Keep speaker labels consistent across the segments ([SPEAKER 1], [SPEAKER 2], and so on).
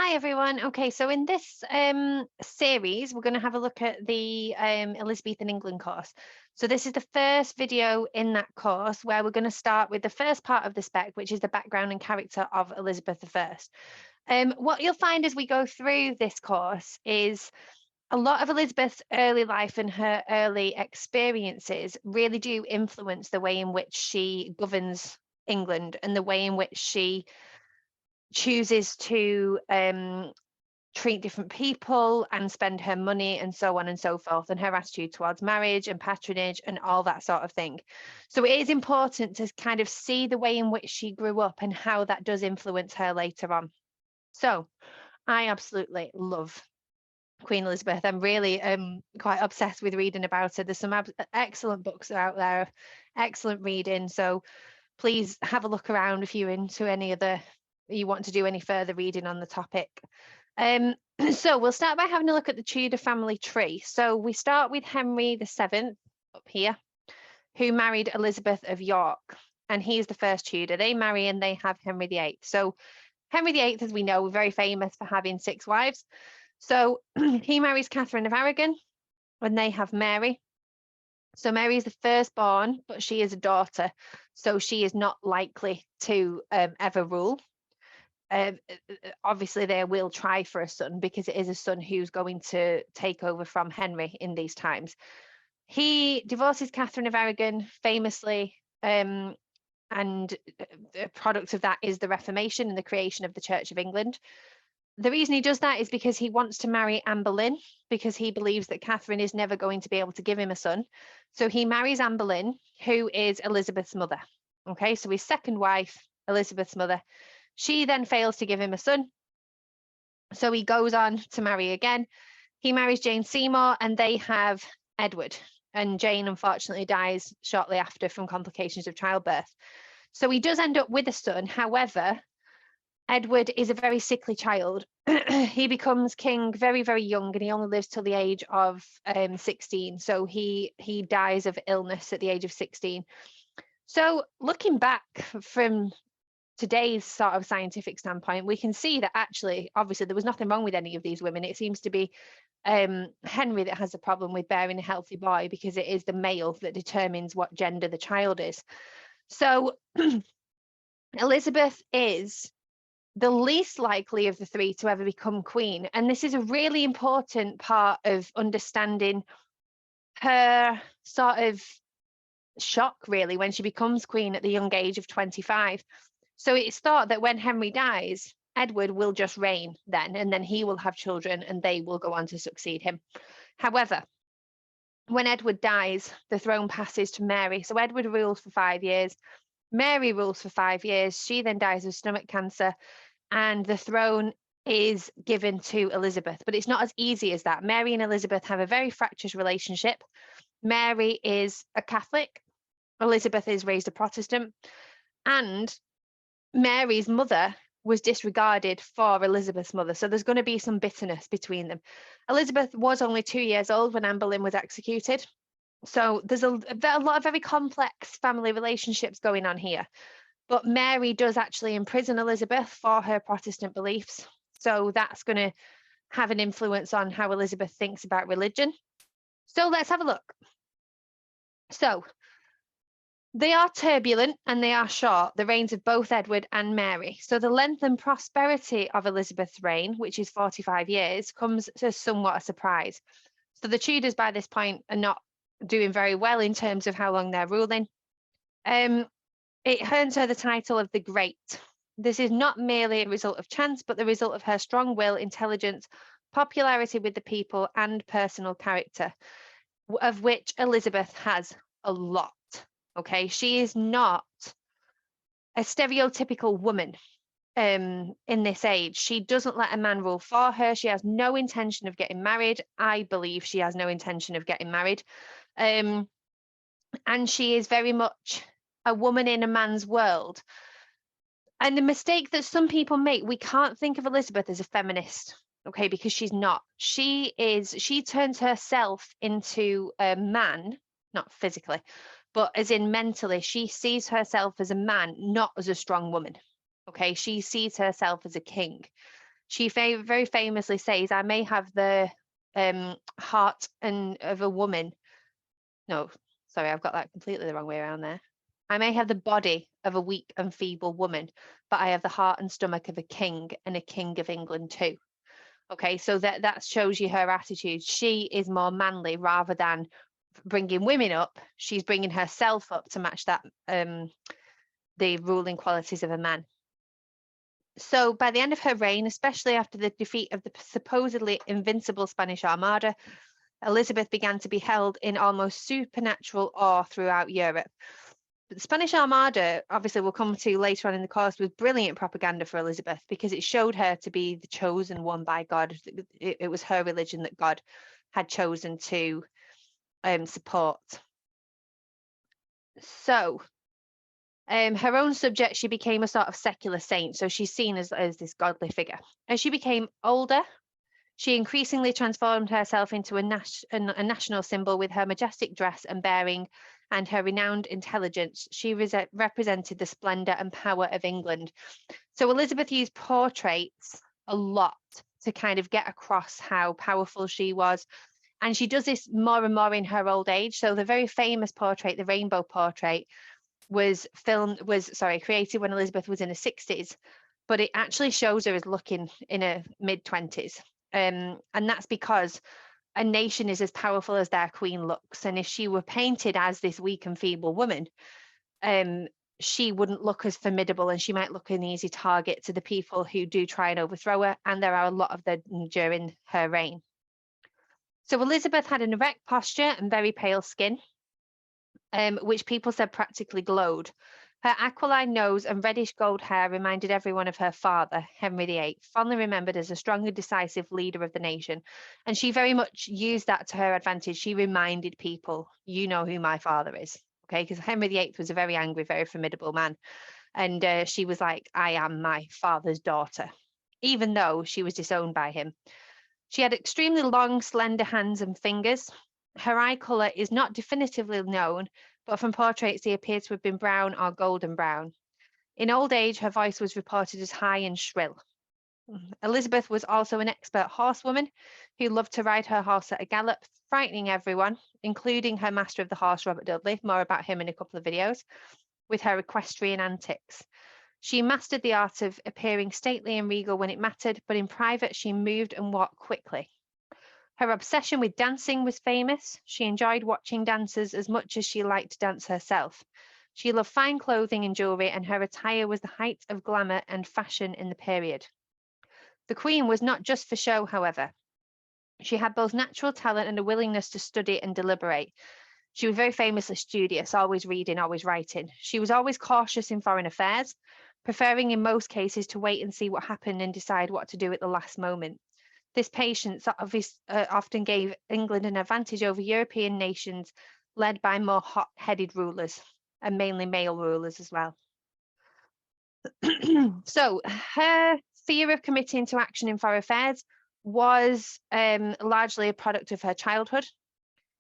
[SPEAKER 1] Hi everyone. Okay, so in this series, we're going to have a look at the Elizabethan England course. So this is the first video in that course where we're going to start with the first part of the spec, which is the background and character of Elizabeth I. What you'll find as we go through this course is a lot of Elizabeth's early life and her early experiences really do influence the way in which she governs England and the way in which she chooses to treat different people and spend her money and so on and so forth, and her attitude towards marriage and patronage and all that sort of thing. So it is important to kind of see the way in which she grew up and how that does influence her later on. So I absolutely love Queen Elizabeth. I'm really quite obsessed with reading about her. There's some excellent books out there, excellent reading. So please have a look around if you're into any other, you want to do any further reading on the topic. So we'll start by having a look at the Tudor family tree. So we start with Henry VII up here, who married Elizabeth of York, and he's the first Tudor. They marry and they have Henry VIII. So Henry VIII, as we know, very famous for having 6 wives. So he marries Catherine of Aragon, and they have Mary. So Mary is the firstborn, but she is a daughter, so she is not likely to ever rule. Obviously, they will try for a son because it is a son who's going to take over from Henry in these times. He divorces Catherine of Aragon famously, and a product of that is the Reformation and the creation of the Church of England. The reason he does that is because he wants to marry Anne Boleyn, because he believes that Catherine is never going to be able to give him a son. So he marries Anne Boleyn, who is Elizabeth's mother. Okay, so his second wife, Elizabeth's mother. She then fails to give him a son. So he goes on to marry again. He marries Jane Seymour and they have Edward. And Jane unfortunately dies shortly after from complications of childbirth. So he does end up with a son. However, Edward is a very sickly child. He becomes king very, very young, and he only lives till the age of 16. So he dies of illness at the age of 16. So looking back from today's sort of scientific standpoint, we can see that actually, obviously, there was nothing wrong with any of these women. It seems to be Henry that has a problem with bearing a healthy boy, because it is the male that determines what gender the child is. So Elizabeth is the least likely of the 3 to ever become queen. And this is a really important part of understanding her sort of shock, really, when she becomes queen at the young age of 25. So it's thought that when Henry dies, Edward will just reign then, and then he will have children and they will go on to succeed him. However, when Edward dies, the throne passes to Mary. So Edward rules for 5 years. Mary rules for 5 years. She then dies of stomach cancer, and the throne is given to Elizabeth. But it's not as easy as that. Mary and Elizabeth have a very fractious relationship. Mary is a Catholic. Elizabeth is raised a Protestant. And Mary's mother was disregarded for Elizabeth's mother. So there's going to be some bitterness between them. Elizabeth was only 2 years old when Anne Boleyn was executed. So there's a lot of very complex family relationships going on here. But Mary does actually imprison Elizabeth for her Protestant beliefs. So that's going to have an influence on how Elizabeth thinks about religion. So let's have a look. So they are turbulent and they are short, the reigns of both Edward and Mary. So the length and prosperity of Elizabeth's reign, which is 45 years, comes as somewhat a surprise. So the Tudors by this point are not doing very well in terms of how long they're ruling. It earns her the title of the Great. This is not merely a result of chance, but the result of her strong will, intelligence, popularity with the people, and personal character, of which Elizabeth has a lot. Okay, she is not a stereotypical woman in this age. She doesn't let a man rule for her. She has no intention of getting married. I believe she has no intention of getting married. And she is very much a woman in a man's world. And the mistake that some people make, we can't think of Elizabeth as a feminist, okay, because she's not. She turns herself into a man, not physically, but as in mentally. She sees herself as a man, not as a strong woman. Okay, she sees herself as a king. She very famously says, I may have the heart of a woman. No, sorry, I've got that completely the wrong way around there. I may have the body of a weak and feeble woman, but I have the heart and stomach of a king, and a king of England too. Okay, so that shows you her attitude. She is more manly rather than bringing women up. She's bringing herself up to match that the ruling qualities of a man. So by the end of her reign, especially after the defeat of the supposedly invincible Spanish Armada, Elizabeth began to be held in almost supernatural awe throughout Europe. But the Spanish Armada, obviously we'll come to later on in the course, was brilliant propaganda for Elizabeth because it showed her to be the chosen one by God. It was her religion that God had chosen to support. So her own subject, she became a sort of secular saint, so she's seen as this godly figure. As she became older, she increasingly transformed herself into a national symbol with her majestic dress and bearing and her renowned intelligence. She represented the splendour and power of England. So Elizabeth used portraits a lot to kind of get across how powerful she was. And she does this more and more in her old age. So the very famous portrait, the rainbow portrait, was created when Elizabeth was in her 60s, but it actually shows her as looking in her mid-20s. And that's because a nation is as powerful as their queen looks. And if she were painted as this weak and feeble woman, she wouldn't look as formidable, and she might look an easy target to the people who do try and overthrow her. And there are a lot of them during her reign. So Elizabeth had an erect posture and very pale skin, which people said practically glowed. Her aquiline nose and reddish gold hair reminded everyone of her father, Henry VIII, fondly remembered as a strong and decisive leader of the nation. And she very much used that to her advantage. She reminded people, you know who my father is, okay? Because Henry VIII was a very angry, very formidable man. And she was like, I am my father's daughter, even though she was disowned by him. She had extremely long, slender hands and fingers. Her eye colour is not definitively known, but from portraits they appear to have been brown or golden brown. In old age, her voice was reported as high and shrill. Elizabeth was also an expert horsewoman who loved to ride her horse at a gallop, frightening everyone, including her master of the horse, Robert Dudley, more about him in a couple of videos, with her equestrian antics. She mastered the art of appearing stately and regal when it mattered, but in private she moved and walked quickly. Her obsession with dancing was famous. She enjoyed watching dancers as much as she liked to dance herself. She loved fine clothing and jewellery, and her attire was the height of glamour and fashion in the period. The Queen was not just for show, however. She had both natural talent and a willingness to study and deliberate. She was very famously studious, always reading, always writing. She was always cautious in foreign affairs, preferring in most cases to wait and see what happened and decide what to do at the last moment. This patience often gave England an advantage over European nations led by more hot-headed rulers, and mainly male rulers as well. So her fear of committing to action in foreign affairs was largely a product of her childhood,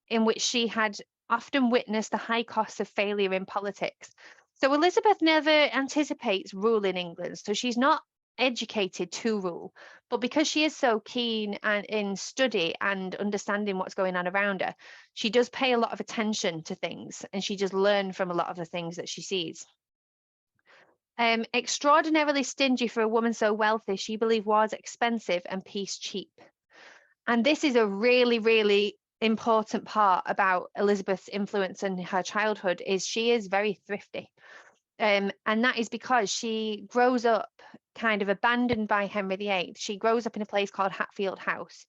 [SPEAKER 1] in which she had often witnessed the high costs of failure in politics. So Elizabeth never anticipates ruling England, so she's not educated to rule, but because she is so keen and in study and understanding what's going on around her, she does pay a lot of attention to things, and she does learn from a lot of the things that she sees. Extraordinarily stingy for a woman so wealthy, she believed was expensive and peace cheap. And this is a really, really important part about Elizabeth's influence in her childhood, is she is very thrifty. And that is because she grows up kind of abandoned by Henry VIII. She grows up in a place called Hatfield House.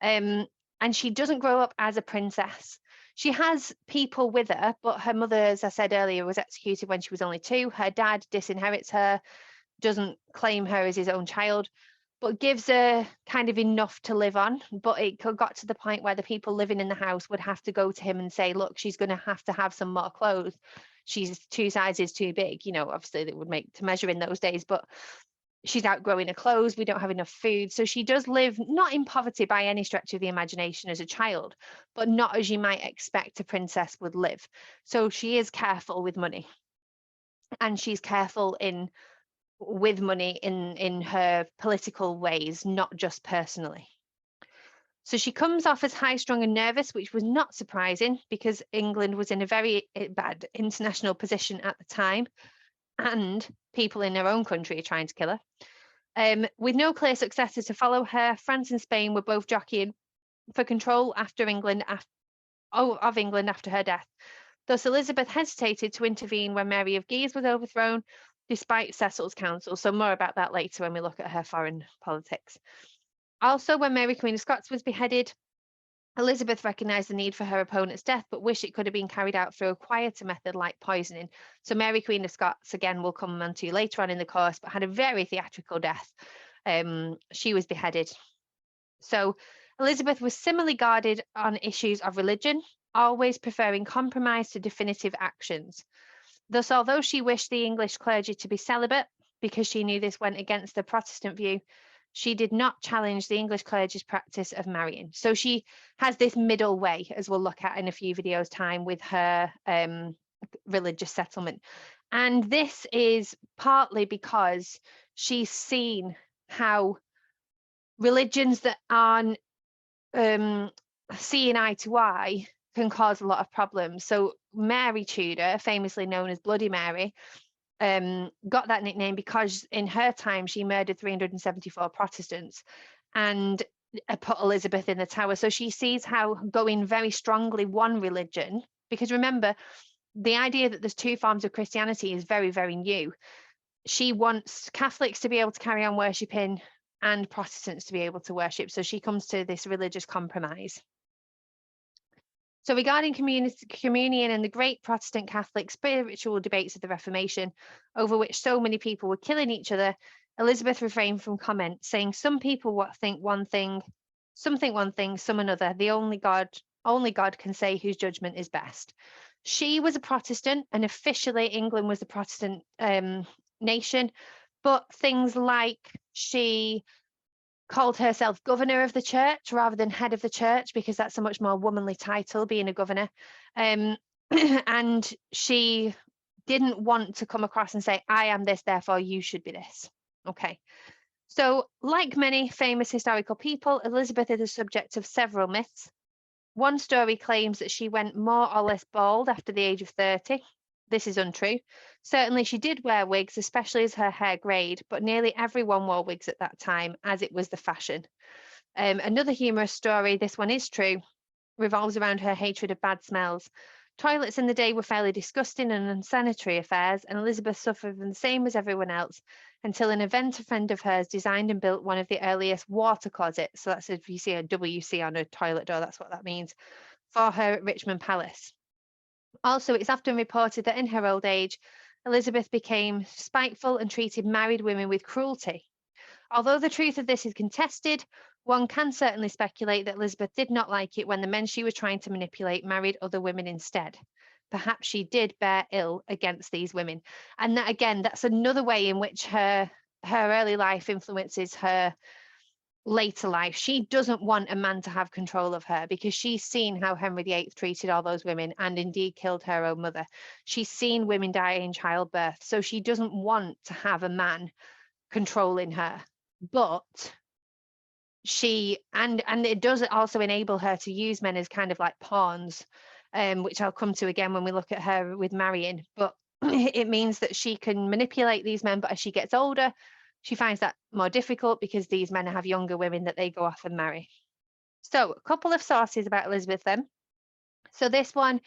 [SPEAKER 1] And she doesn't grow up as a princess. She has people with her, but her mother, as I said earlier, was executed when she was only 2. Her dad disinherits her, doesn't claim her as his own child, but gives her kind of enough to live on. But it got to the point where the people living in the house would have to go to him and say, look, she's going to have some more clothes. She's 2 sizes too big. You know, obviously they would make to measure in those days, but she's outgrowing her clothes. We don't have enough food. So she does live not in poverty by any stretch of the imagination as a child, but not as you might expect a princess would live. So she is careful with money, and she's careful in with money in her political ways, not just personally. So she comes off as high-strung and nervous, which was not surprising because England was in a very bad international position at the time, and people in her own country are trying to kill her. With no clear successors to follow her, France and Spain were both jockeying for control of England after her death. Thus, Elizabeth hesitated to intervene when Mary of Guise was overthrown, despite Cecil's counsel. So more about that later when we look at her foreign politics. Also, when Mary Queen of Scots was beheaded, Elizabeth recognised the need for her opponent's death, but wished it could have been carried out through a quieter method like poisoning. So Mary Queen of Scots, again, we'll come on to later on in the course, but had a very theatrical death. She was beheaded. So Elizabeth was similarly guarded on issues of religion, always preferring compromise to definitive actions. Thus, although she wished the English clergy to be celibate, because she knew this went against the Protestant view, she did not challenge the English clergy's practice of marrying. So she has this middle way, as we'll look at in a few videos' time, with her religious settlement. And this is partly because she's seen how religions that aren't seeing eye to eye can cause a lot of problems. So Mary Tudor, famously known as Bloody Mary, got that nickname because in her time she murdered 374 Protestants and put Elizabeth in the Tower. So she sees how going very strongly one religion, because remember, the idea that there's two forms of Christianity is very, very new. She wants Catholics to be able to carry on worshipping and Protestants to be able to worship. So she comes to this religious compromise. So regarding communion and the great Protestant Catholic spiritual debates of the Reformation, over which so many people were killing each other, Elizabeth refrained from comment, saying some people think one thing, some another. The only God can say whose judgment is best. She was a Protestant, and officially England was a Protestant nation, but things like she called herself governor of the church rather than head of the church, because that's a much more womanly title, being a governor. And she didn't want to come across and say, I am this, therefore you should be this. Okay. So like many famous historical people, Elizabeth is the subject of several myths. One story claims that she went more or less bald after the age of 30. This is untrue. Certainly she did wear wigs, especially as her hair greyed, but nearly everyone wore wigs at that time, as it was the fashion. Another humorous story, this one is true, revolves around her hatred of bad smells. Toilets in the day were fairly disgusting and unsanitary affairs, and Elizabeth suffered from the same as everyone else, until an inventor friend of hers designed and built one of the earliest water closets. So that's if you see a WC on a toilet door, that's what that means, for her at Richmond Palace. Also, it's often reported that in her old age, Elizabeth became spiteful and treated married women with cruelty. Although the truth of this is contested, one can certainly speculate that Elizabeth did not like it when the men she was trying to manipulate married other women instead. Perhaps she did bear ill against these women. And that, again, that's another way in which her early life influences her later life. She doesn't want a man to have control of her because she's seen how Henry VIII treated all those women and indeed killed her own mother. She's seen women die in childbirth, so she doesn't want to have a man controlling her. But she and it does also enable her to use men as kind of like pawns, which I'll come to again when we look at her with marrying. But it means that she can manipulate these men, but as she gets older, she finds that more difficult because these men have younger women that they go off and marry. So a couple of sources about Elizabeth then. So this one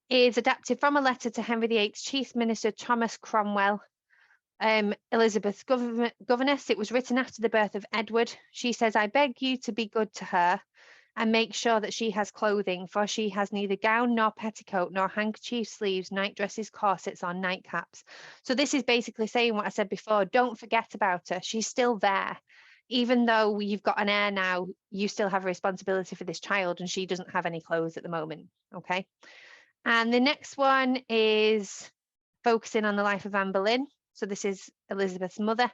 [SPEAKER 1] is adapted from a letter to Henry VIII's Chief Minister Thomas Cromwell, Elizabeth's governess. It was written after the birth of Edward. She says, I beg you to be good to her and make sure that she has clothing, for she has neither gown nor petticoat, nor handkerchief sleeves, nightdresses, corsets, or nightcaps. So this is basically saying what I said before. Don't forget about her. She's still there. Even though you've got an heir now, you still have a responsibility for this child, and she doesn't have any clothes at the moment. Okay. And the next one is focusing on the life of Anne Boleyn. So this is Elizabeth's mother.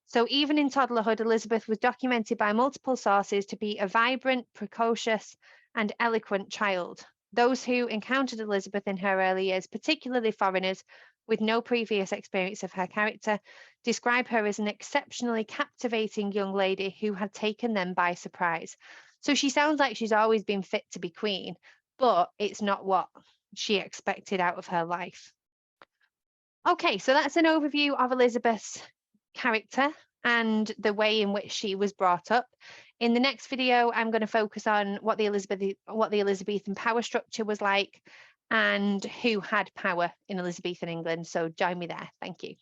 [SPEAKER 1] So even in toddlerhood, Elizabeth was documented by multiple sources to be a vibrant, precocious, and eloquent child. Those who encountered Elizabeth in her early years, particularly foreigners, with no previous experience of her character, describe her as an exceptionally captivating young lady who had taken them by surprise. So she sounds like she's always been fit to be queen, but it's not what she expected out of her life. Okay, so that's an overview of Elizabeth's character and the way in which she was brought up. In the next video, I'm going to focus on what the Elizabethan power structure was like and who had power in Elizabethan England. So join me there. Thank you.